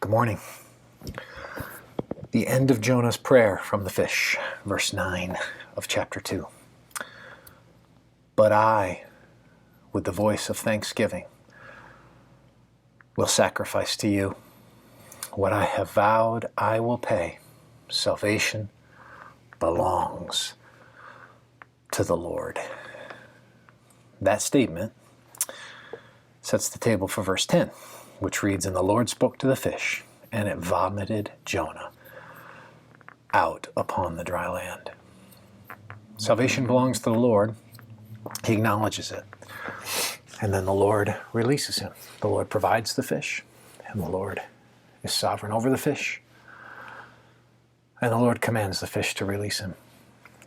Good morning. The end of Jonah's prayer from the fish, verse 9 of chapter 2. But I, with the voice of thanksgiving, will sacrifice to you. What I have vowed, I will pay. Salvation belongs to the Lord. That statement sets the table for verse 10, which reads, And the Lord spoke to the fish, and it vomited Jonah out upon the dry land. Salvation belongs to the Lord. He acknowledges it. And then the Lord releases him. The Lord provides the fish, and the Lord is sovereign over the fish. And the Lord commands the fish to release him.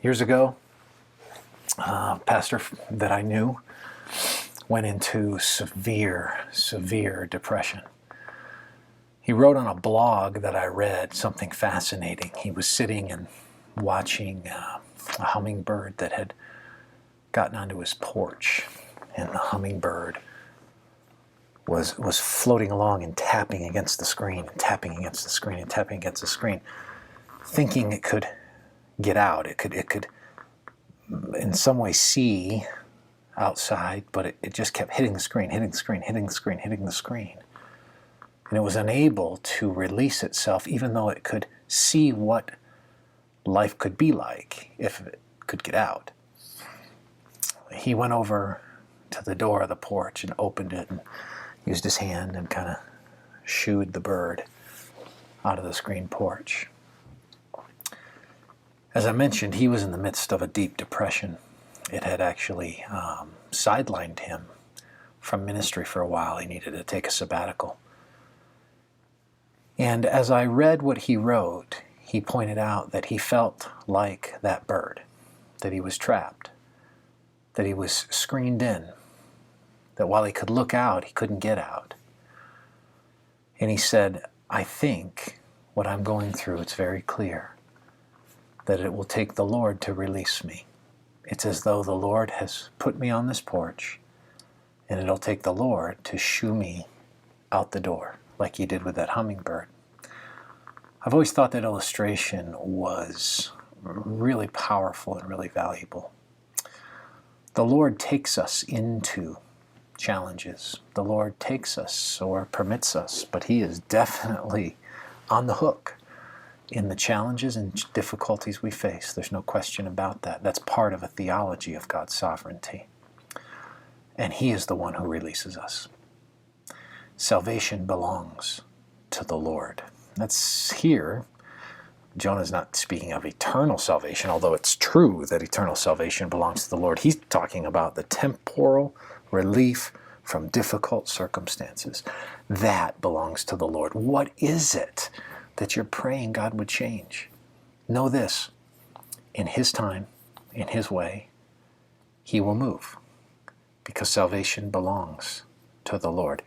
Years ago, a pastor that I knew went into severe depression. He wrote on a blog that I read something fascinating. He was sitting and watching a hummingbird that had gotten onto his porch, and the hummingbird was floating along and tapping against the screen, and tapping against the screen, and tapping against the screen, thinking it could get out. It could in some way see outside, but it just kept hitting the screen, hitting the screen, hitting the screen, hitting the screen. And it was unable to release itself, even though it could see what life could be like if it could get out. He went over to the door of the porch and opened it and used his hand and kind of shooed the bird out of the screen porch. As I mentioned, he was in the midst of a deep depression. It had actually sidelined him from ministry for a while. He needed to take a sabbatical. And as I read what he wrote, he pointed out that he felt like that bird, that he was trapped, that he was screened in, that while he could look out, he couldn't get out. And he said, I think what I'm going through, it's very clear that it will take the Lord to release me. It's as though the Lord has put me on this porch, and it'll take the Lord to shoo me out the door, like he did with that hummingbird. I've always thought that illustration was really powerful and really valuable. The Lord takes us into challenges. The Lord takes us or permits us, but he is definitely on the hook in the challenges and difficulties we face. There's no question about that. That's part of a theology of God's sovereignty. And he is the one who releases us. Salvation belongs to the Lord. That's here. Jonah's not speaking of eternal salvation, although it's true that eternal salvation belongs to the Lord. He's talking about the temporal relief from difficult circumstances. That belongs to the Lord. What is it that you're praying God would change? Know this, in his time, in his way, he will move, because salvation belongs to the Lord.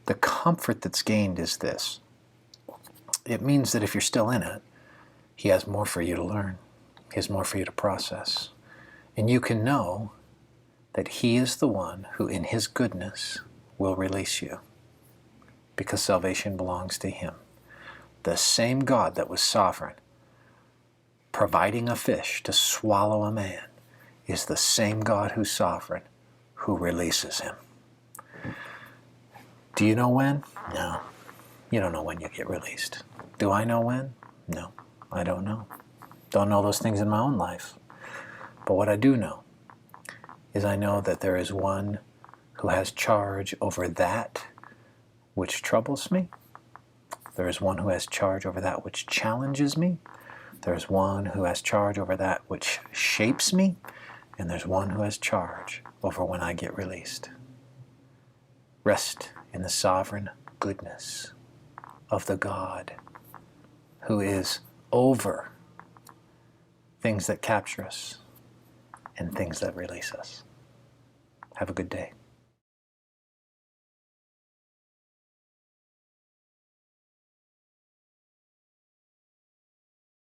The comfort that's gained is this. It means that if you're still in it, he has more for you to learn. He has more for you to process. And you can know that he is the one who in his goodness will release you, because salvation belongs to him. The same God that was sovereign, providing a fish to swallow a man, is the same God who's sovereign, who releases him. Do you know when? No. You don't know when you get released. Do I know when? No, I don't know. Don't know those things in my own life. But what I do know is I know that there is one who has charge over that which troubles me. There is one who has charge over that which challenges me. There's one who has charge over that which shapes me. And there's one who has charge over when I get released. Rest in the sovereign goodness of the God who is over things that capture us and things that release us. Have a good day.